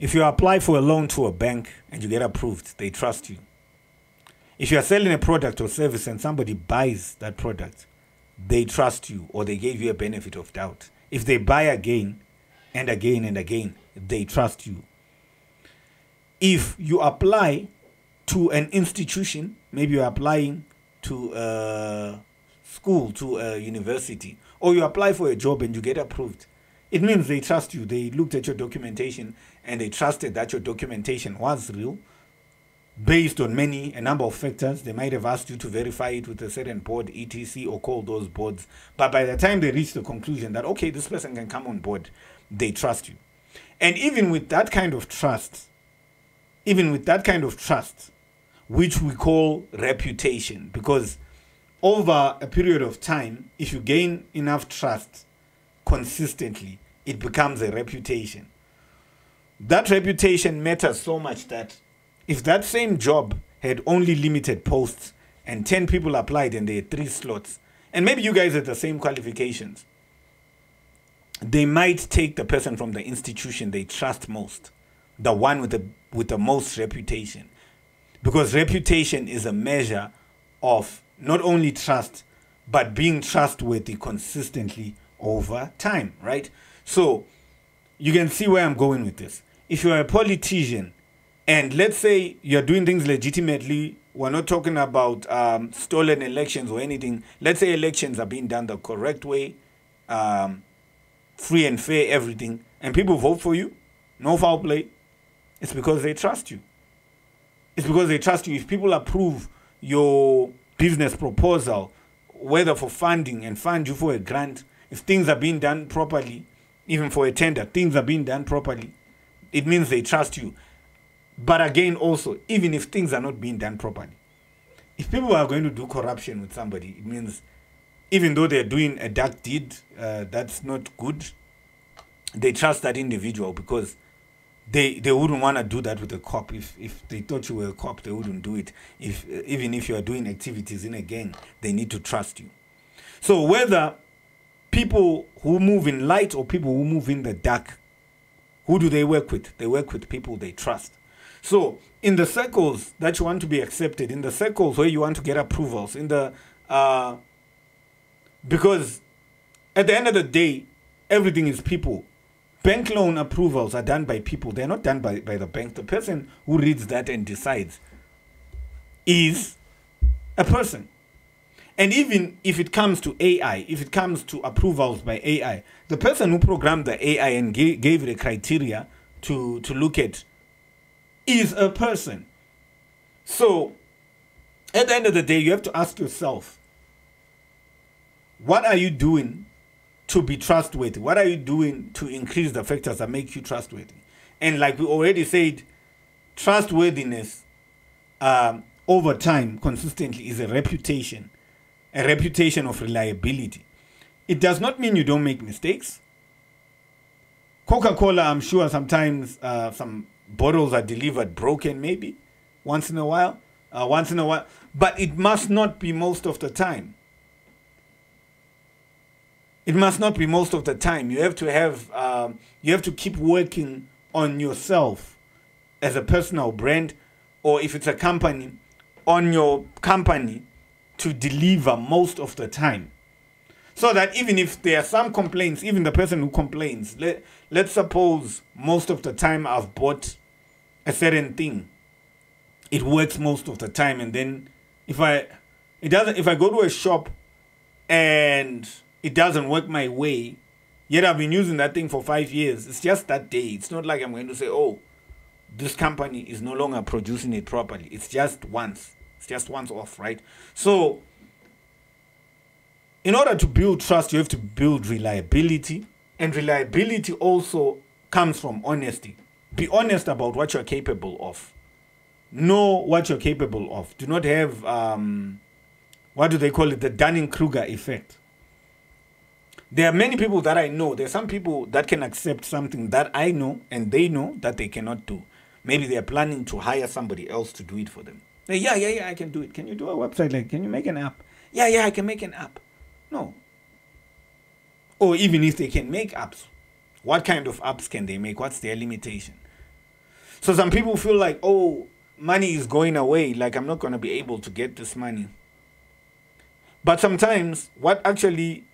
If you apply for a loan to a bank and you get approved, they trust you. If you are selling a product or service and somebody buys that product, they trust you, or they gave you a benefit of doubt. If they buy again and again and again, they trust you. If you apply to an institution, maybe you're applying to a school, to a university, or you apply for a job and you get approved, it means they trust you. They looked at your documentation and they trusted that your documentation was real based on a number of factors. They might have asked you to verify it with a certain board, etc., or call those boards. But by the time they reach the conclusion that, okay, this person can come on board, they trust you. And even with that kind of trust, which we call reputation, because over a period of time, if you gain enough trust consistently, it becomes a reputation. That reputation matters so much that if that same job had only limited posts and 10 people applied and there are 3 slots, and maybe you guys had the same qualifications, they might take the person from the institution they trust most, the one with the most reputation. Because reputation is a measure of not only trust, but being trustworthy consistently over time, right? So you can see where I'm going with this. If you're a politician and let's say you're doing things legitimately, we're not talking about stolen elections or anything. Let's say elections are being done the correct way, free and fair, everything, and people vote for you, no foul play. It's because they trust you. It's because they trust you. If people approve your business proposal, whether for funding and fund you for a grant, if things are being done properly, even for a tender, things are being done properly, it means they trust you. But again, also, even if things are not being done properly, if people are going to do corruption with somebody, it means even though they're doing a dark deed that's not good, they trust that individual because they wouldn't want to do that with a cop. If they thought you were a cop, they wouldn't do it. Even if you are doing activities in a gang, they need to trust you. So whether people who move in light or people who move in the dark, who do they work with? They work with people they trust. So in the circles that you want to be accepted, in the circles where you want to get approvals, because at the end of the day, everything is people. Bank loan approvals are done by people. They're not done by the bank. The person who reads that and decides is a person. And even if it comes to AI, if it comes to approvals by AI, the person who programmed the AI and gave it a criteria to look at is a person. So at the end of the day, you have to ask yourself, what are you doing to be trustworthy? What are you doing to increase the factors that make you trustworthy? And like we already said, trustworthiness over time consistently is a reputation of reliability. It does not mean you don't make mistakes. Coca-Cola, I'm sure sometimes some bottles are delivered broken, maybe once in a while, but it must not be most of the time. It must not be most of the time. You have to keep working on yourself as a personal brand, or if it's a company, on your company to deliver most of the time. So that even if there are some complaints, even the person who complains, let's suppose most of the time I've bought a certain thing, it works most of the time, and then if I go to a shop and it doesn't work my way, yet I've been using that thing for 5 years, it's just that day. It's not like I'm going to say, oh, this company is no longer producing it properly. It's just once. It's just once off, right? So in order to build trust, you have to build reliability. And reliability also comes from honesty. Be honest about what you're capable of. Know what you're capable of. Do not have, what do they call it? The Dunning-Kruger effect. There are many people that I know. There are some people that can accept something that I know and they know that they cannot do. Maybe they are planning to hire somebody else to do it for them. Yeah, I can do it. Can you do a website? Like, can you make an app? Yeah, I can make an app. No. Or even if they can make apps, what kind of apps can they make? What's their limitation? So some people feel like, oh, money is going away, like I'm not going to be able to get this money. But sometimes what actually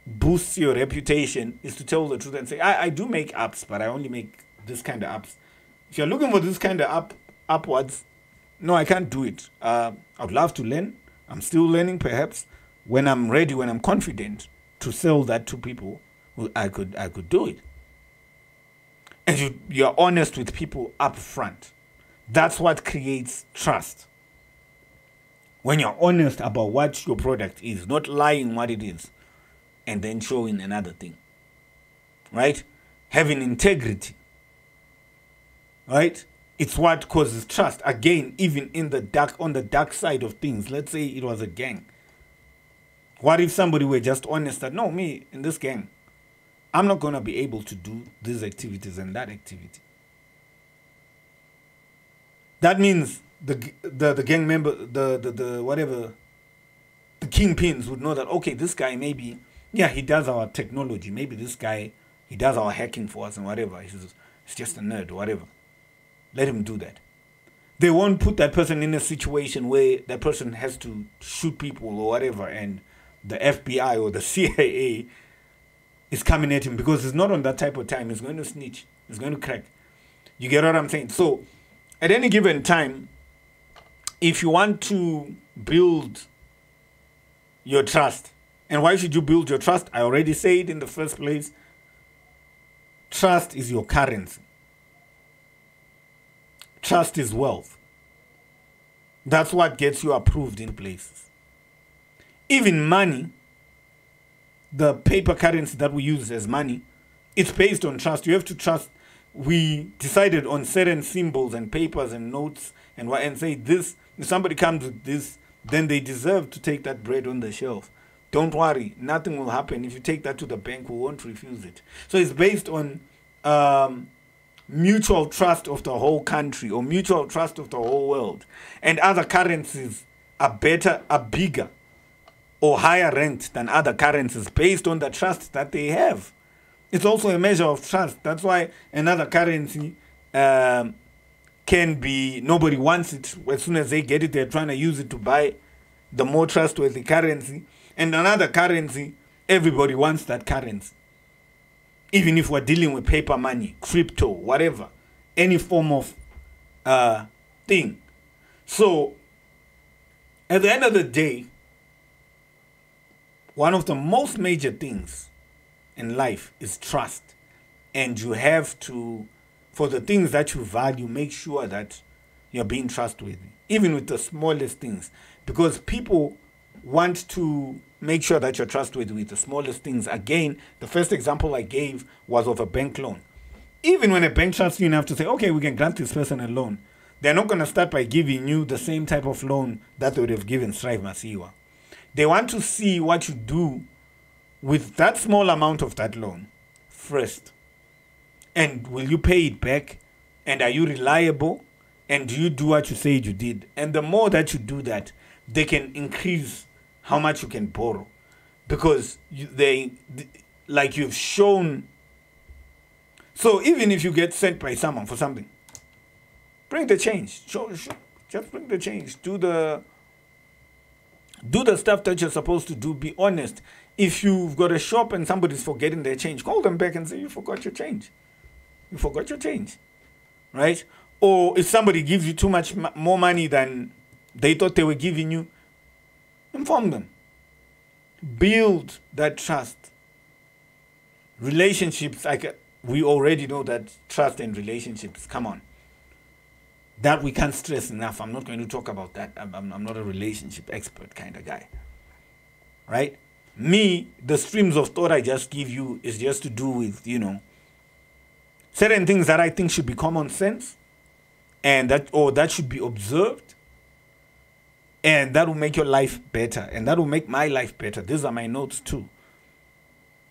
boosts your reputation is to tell the truth and say, I do make apps, but I only make this kind of apps. If you're looking for this kind of upwards, no, I can't do it. I'd love to learn. I'm still learning, perhaps. When I'm ready, when I'm confident to sell that to people, well, I could do it. And you're honest with people up front. That's what creates trust. When you're honest about what your product is, not lying what it is, and then showing another thing. Right? Having integrity. Right? It's what causes trust. Again, even on the dark side of things, let's say it was a gang. What if somebody were just honest that, no, me in this gang, I'm not going to be able to do these activities and that activity. That means the gang member, the whatever, the kingpins would know that, okay, this guy maybe, yeah, he does our technology. Maybe this guy, he does our hacking for us and whatever. He's just a nerd or whatever. Let him do that. They won't put that person in a situation where that person has to shoot people or whatever and the FBI or the CIA is coming at him because he's not on that type of time. He's going to snitch. He's going to crack. You get what I'm saying? So at any given time, if you want to build your trust, and why should you build your trust? I already said in the first place, trust is your currency. Trust is wealth. That's what gets you approved in places. Even money, the paper currency that we use as money, it's based on trust. You have to trust. We decided on certain symbols and papers and notes and say this. If somebody comes with this, then they deserve to take that bread on the shelf. Don't worry, nothing will happen. If you take that to the bank, we won't refuse it. So it's based on mutual trust of the whole country or mutual trust of the whole world. And other currencies are bigger or higher ranked than other currencies based on the trust that they have. It's also a measure of trust. That's why another currency can be, nobody wants it. As soon as they get it, they're trying to use it to buy the more trustworthy currency. And another currency, everybody wants that currency. Even if we're dealing with paper money, crypto, whatever, any form of thing. So, at the end of the day, one of the most major things in life is trust. And you have to, for the things that you value, make sure that you're being trustworthy, even with the smallest things. Because people want to make sure that you're trustworthy with the smallest things. Again, the first example I gave was of a bank loan. Even when a bank trusts you enough to say, okay, we can grant this person a loan, they're not going to start by giving you the same type of loan that they would have given Strive Masiwa. They want to see what you do with that small amount of that loan first. And will you pay it back? And are you reliable? And do you do what you said you did? And the more that you do that, they can increase how much you can borrow. Because like you've shown. So even if you get sent by someone for something, bring the change. Just bring the change. Do the stuff that you're supposed to do. Be honest. If you've got a shop and somebody's forgetting their change, call them back and say, you forgot your change. You forgot your change. Right? Or if somebody gives you too much more money than they thought they were giving you, inform them. Build that trust. Relationships, like we already know that trust and relationships, come on. That we can't stress enough. I'm not going to talk about that. I'm not a relationship expert kind of guy. Right? Me, the streams of thought I just give you is just to do with, certain things that I think should be common sense and that should be observed, and that will make your life better, and that will make my life better. These are my notes too.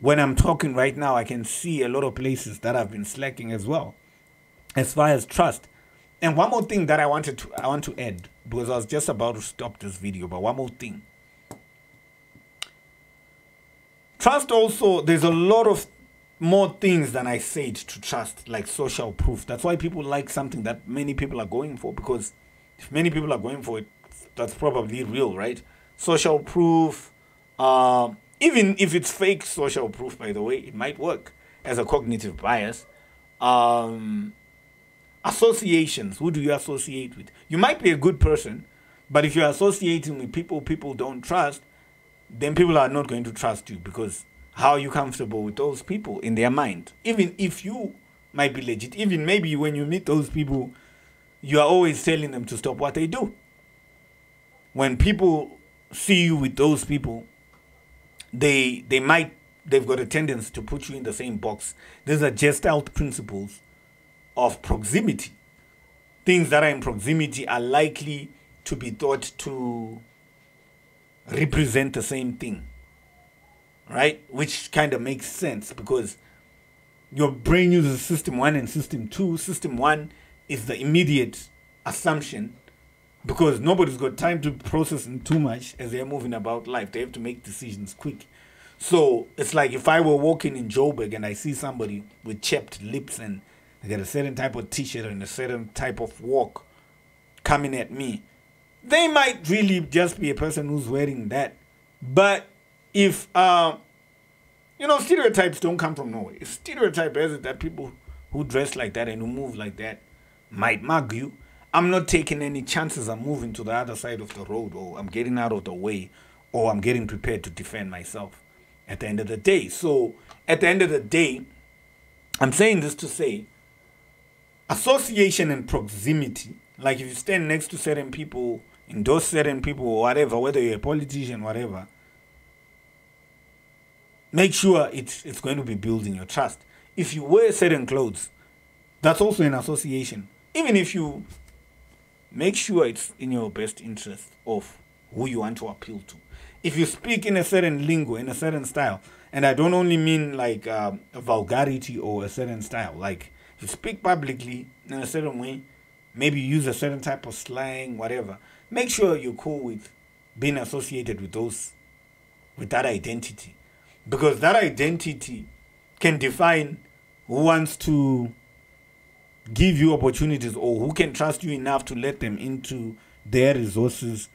When I'm talking right now, I can see a lot of places that I've been slacking as well, as far as trust. And one more thing that I want to add, because I was just about to stop this video, but one more thing. Trust also, there's a lot of more things than I said to trust, like social proof. That's why people like something that many people are going for, because if many people are going for it, that's probably real, right? Social proof, even if it's fake social proof, by the way, it might work as a cognitive bias. Um, Associations. Who do you associate with? You might be a good person, but if you're associating with people don't trust, then people are not going to trust you, because how are you comfortable with those people in their mind? Even if you might be legit, even maybe when you meet those people, you are always telling them to stop what they do. When people see you with those people, they've got a tendency to put you in the same box. These are Gestalt principles of proximity. Things that are in proximity are likely to be thought to represent the same thing, right? Which kind of makes sense, because your brain uses system 1 and system 2. System 1 is the immediate assumption, because nobody's got time to process too much as they're moving about life. They have to make decisions quick. So it's like if I were walking in Joburg and I see somebody with chapped lips and they got a certain type of t-shirt and a certain type of walk coming at me, they might really just be a person who's wearing that. But if, stereotypes don't come from nowhere. If stereotype has it that people who dress like that and who move like that might mug you, I'm not taking any chances. I'm moving to the other side of the road, or I'm getting out of the way, or I'm getting prepared to defend myself at the end of the day. So at the end of the day, I'm saying this to say, association and proximity, like if you stand next to certain people, endorse certain people or whatever, whether you're a politician, whatever, make sure it's going to be building your trust. If you wear certain clothes, that's also an association. Even if you make sure it's in your best interest of who you want to appeal to. If you speak in a certain lingo, in a certain style, and I don't only mean like a vulgarity or a certain style, like if you speak publicly in a certain way, maybe use a certain type of slang, whatever, make sure you're cool with being associated with that identity. Because that identity can define who wants to give you opportunities, or who can trust you enough to let them into their resources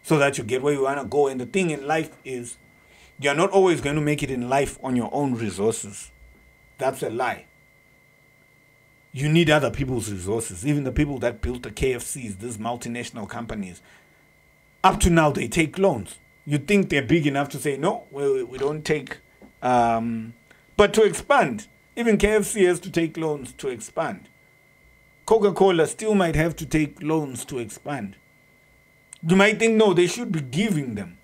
so that you get where you want to go. And the thing in life is, you're not always going to make it in life on your own resources. That's a lie. You need other people's resources. Even the people that built the KFCs, these multinational companies, up to now, they take loans. You think they're big enough to say, no, we don't take. But to expand, even KFC has to take loans to expand. Coca-Cola still might have to take loans to expand. You might think, no, they should be giving them.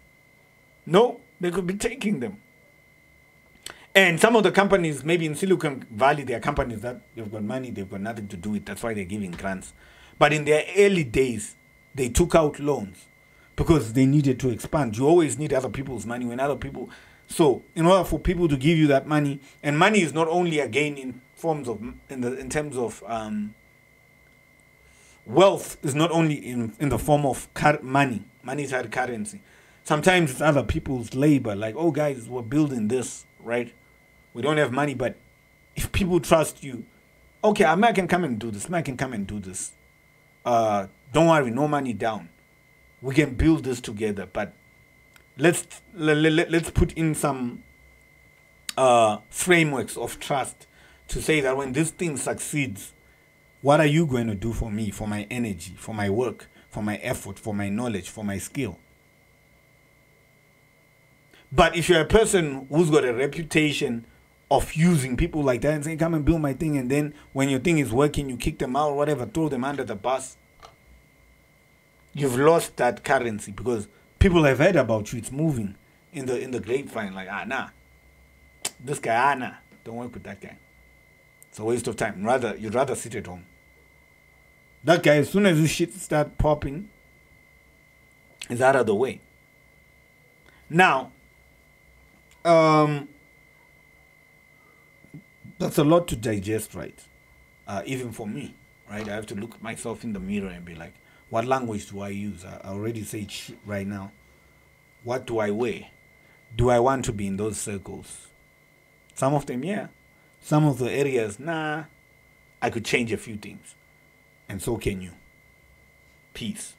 No, they could be taking them. And some of the companies, maybe in Silicon Valley, they are companies that they've got money, they've got nothing to do with. That's why they're giving grants. But in their early days, they took out loans because they needed to expand. You always need other people's money when other people... So in order for people to give you that money, and money is not only again in forms of, in terms of... wealth is not only in the form of money, monetary currency. Sometimes it's other people's labor, like, oh guys, we're building this, right? We don't have money, but if people trust you, okay, I can come and do this, I can come and do this. Don't worry, no money down. We can build this together, but let's put in some frameworks of trust to say that when this thing succeeds, what are you going to do for me, for my energy, for my work, for my effort, for my knowledge, for my skill? But if you're a person who's got a reputation of using people like that and saying, come and build my thing, and then when your thing is working, you kick them out or whatever, throw them under the bus, you've lost that currency, because people have heard about you. It's moving in the grapevine, like, nah, this guy, nah, don't work with that guy. It's a waste of time. You'd rather sit at home. That guy, as soon as his shit start popping, is out of the way. Now, that's a lot to digest, right? Even for me, right? I have to look at myself in the mirror and be like, what language do I use? I already say shit right now. What do I wear? Do I want to be in those circles? Some of them, yeah. some of the areas, nah, I could change a few things. And so can you. Peace.